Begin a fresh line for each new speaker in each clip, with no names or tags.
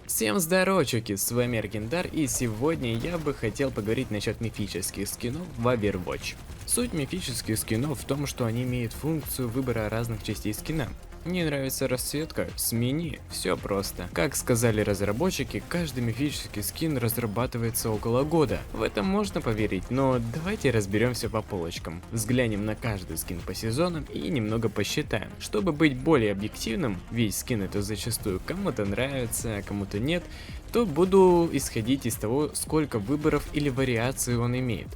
Всем здорово, чуки, с вами Аргендар, и сегодня я бы хотел поговорить насчет мифических скинов в Overwatch. Суть мифических скинов в том, что они имеют функцию выбора разных частей скина. Не нравится расцветка? Смени, все просто. Как сказали разработчики, каждый мифический скин разрабатывается около года. В этом можно поверить, но давайте разберемся по полочкам. Взглянем на каждый скин по сезонам и немного посчитаем. Чтобы быть более объективным, весь скин это зачастую кому-то нравится, а кому-то нет, то буду исходить из того, сколько выборов или вариаций он имеет.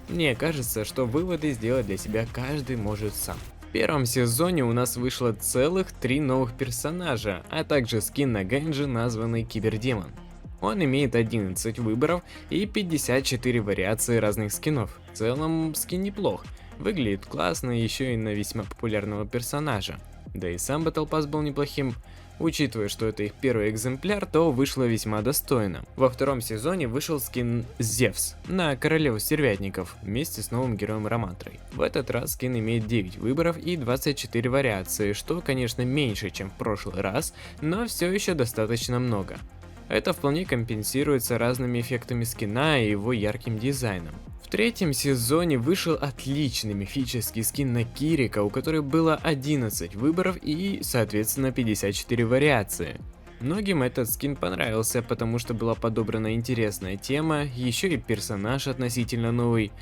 Мне кажется, что выводы сделать для себя каждый может сам. В первом сезоне у нас вышло целых 3 новых персонажа, а также скин на Генджи, названный Кибердемон. Он имеет 11 выборов и 54 вариации разных скинов. В целом скин неплох, выглядит классно еще и на весьма популярного персонажа. Да и сам Battle Pass был неплохим. Учитывая, что это их первый экземпляр, то вышло весьма достойно. Во втором сезоне вышел скин Зевс на королеву стервятников вместе с новым героем Романтрой. В этот раз скин имеет 9 выборов и 24 вариации, что, конечно, меньше, чем в прошлый раз, но все еще достаточно много. Это вполне компенсируется разными эффектами скина и его ярким дизайном. В третьем сезоне вышел отличный мифический скин на Кирика, у которой было 11 выборов и, соответственно, 54 вариации. Многим этот скин понравился, потому что была подобрана интересная тема, еще и персонаж относительно новый.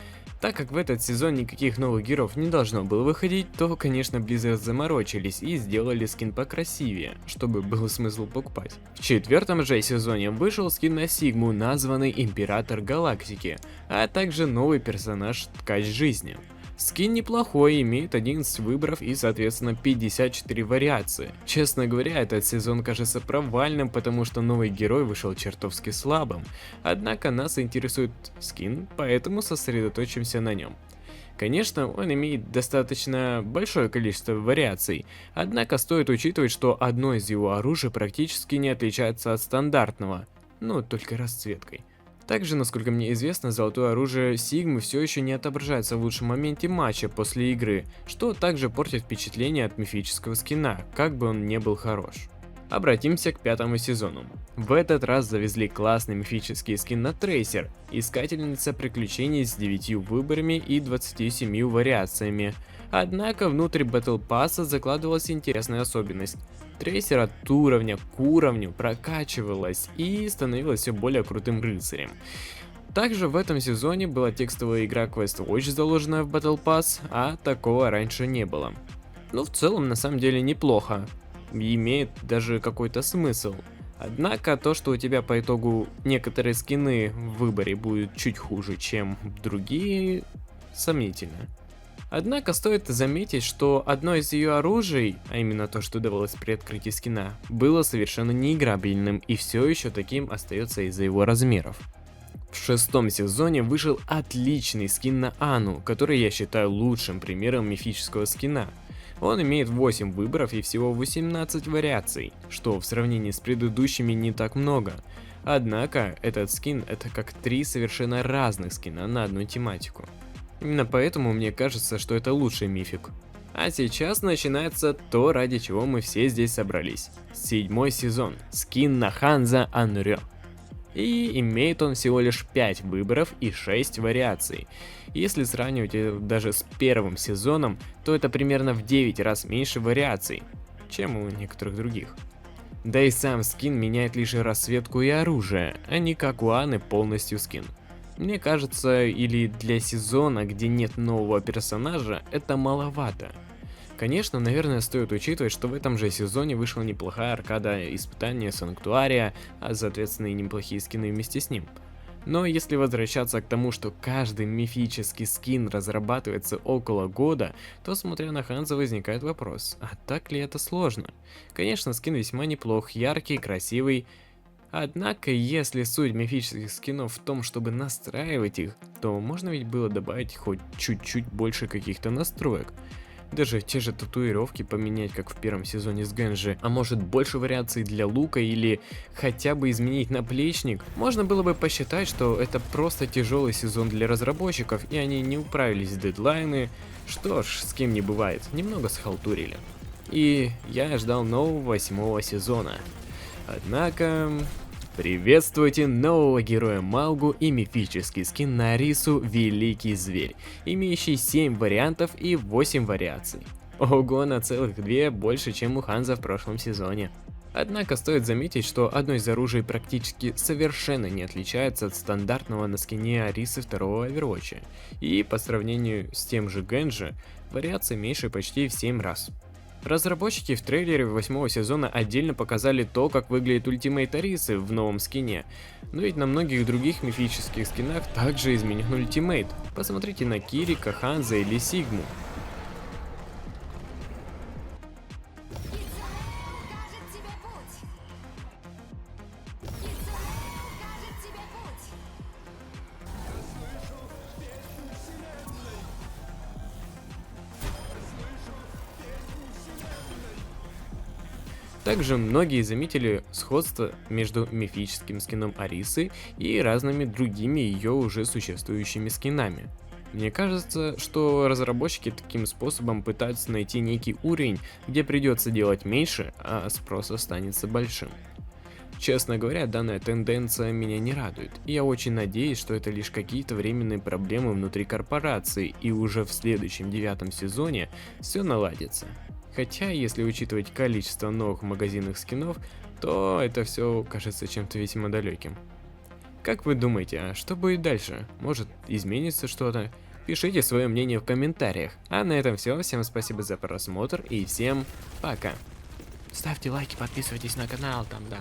Так как в этот сезон никаких новых героев не должно было выходить, то, конечно, Blizzard заморочились и сделали скин покрасивее, чтобы был смысл покупать. В четвертом же сезоне вышел скин на Сигму, названный Император Галактики, а также новый персонаж Ткач Жизни. Скин неплохой, имеет 11 выборов и, соответственно, 54 вариации. Честно говоря, этот сезон кажется провальным, потому что новый герой вышел чертовски слабым. Однако нас интересует скин, поэтому сосредоточимся на нем. Конечно, он имеет достаточно большое количество вариаций, однако стоит учитывать, что одно из его оружий практически не отличается от стандартного, ну только расцветкой. Также, насколько мне известно, золотое оружие Сигмы все еще не отображается в лучшем моменте матча после игры, что также портит впечатление от мифического скина, как бы он не был хорош. Обратимся к пятому сезону. В этот раз завезли классный мифический скин на Трейсер, искательница приключений с 9 выборами и 27 вариациями. Однако внутрь Battle Pass закладывалась интересная особенность. Трейсер от уровня к уровню прокачивалась и становилась все более крутым рыцарем. Также в этом сезоне была текстовая игра Quest Watch, заложенная в Battle Pass, а такого раньше не было. Ну, в целом, на самом деле неплохо, имеет даже какой-то смысл. Однако то, что у тебя по итогу некоторые скины в выборе будут чуть хуже, чем другие, сомнительно. Однако стоит заметить, что одно из ее оружий, а именно то, что давалось при открытии скина, было совершенно неиграбельным и все еще таким остается из-за его размеров. В шестом сезоне вышел отличный скин на Анну, который я считаю лучшим примером мифического скина. Он имеет 8 выборов и всего 18 вариаций, что в сравнении с предыдущими не так много. Однако этот скин это как 3 совершенно разных скина на одну тематику. Именно поэтому мне кажется, что это лучший мифик. А сейчас начинается то, ради чего мы все здесь собрались. 7-й сезон. Скин на Ханза Анрё. И имеет он всего лишь 5 выборов и 6 вариаций. Если сравнивать это даже с первым сезоном, то это примерно в 9 раз меньше вариаций, чем у некоторых других. Да и сам скин меняет лишь расцветку и оружие, а не как у Анны полностью скин. Мне кажется, или для сезона, где нет нового персонажа, это маловато. Конечно, наверное, стоит учитывать, что в этом же сезоне вышла неплохая аркада испытания Санктуария, а соответственно и неплохие скины вместе с ним. Но если возвращаться к тому, что каждый мифический скин разрабатывается около года, то смотря на Ханза возникает вопрос, а так ли это сложно? Конечно, скин весьма неплох, яркий, красивый. Однако, если суть мифических скинов в том, чтобы настраивать их, то можно ведь было добавить хоть чуть-чуть больше каких-то настроек. Даже те же татуировки поменять, как в первом сезоне с Генджи, а может больше вариаций для лука или хотя бы изменить наплечник. Можно было бы посчитать, что это просто тяжелый сезон для разработчиков и они не управились в дедлайны. Что ж, с кем не бывает, немного схалтурили. И я ждал нового 8-го сезона. Однако, Приветствуйте нового героя Маугу и мифический скин на Арису Великий Зверь, имеющий 7 вариантов и 8 вариаций. Ого, на целых 2 больше, чем у Ханза в прошлом сезоне. Однако стоит заметить, что одно из оружий практически совершенно не отличается от стандартного на скине Арисы второго Overwatch, и по сравнению с тем же Генджи, вариаций меньше почти в 7 раз. Разработчики в трейлере 8 сезона отдельно показали то, как выглядит ультимейт Арисы в новом скине, но ведь на многих других мифических скинах также изменен ультимейт. Посмотрите на Кирика, Ханза или Сигму. Также многие заметили сходство между мифическим скином Арисы и разными другими ее уже существующими скинами. Мне кажется, что разработчики таким способом пытаются найти некий уровень, где придется делать меньше, а спрос останется большим. Честно говоря, данная тенденция меня не радует, и я очень надеюсь, что это лишь какие-то временные проблемы внутри корпорации, и уже в следующем 9-м сезоне все наладится. Хотя, если учитывать количество новых магазинных скинов, то это все кажется чем-то весьма далеким. Как вы думаете, а что будет дальше? Может, изменится что-то? Пишите свое мнение в комментариях. А на этом все. Всем спасибо за просмотр и всем пока. Ставьте лайки, подписывайтесь на канал, там да.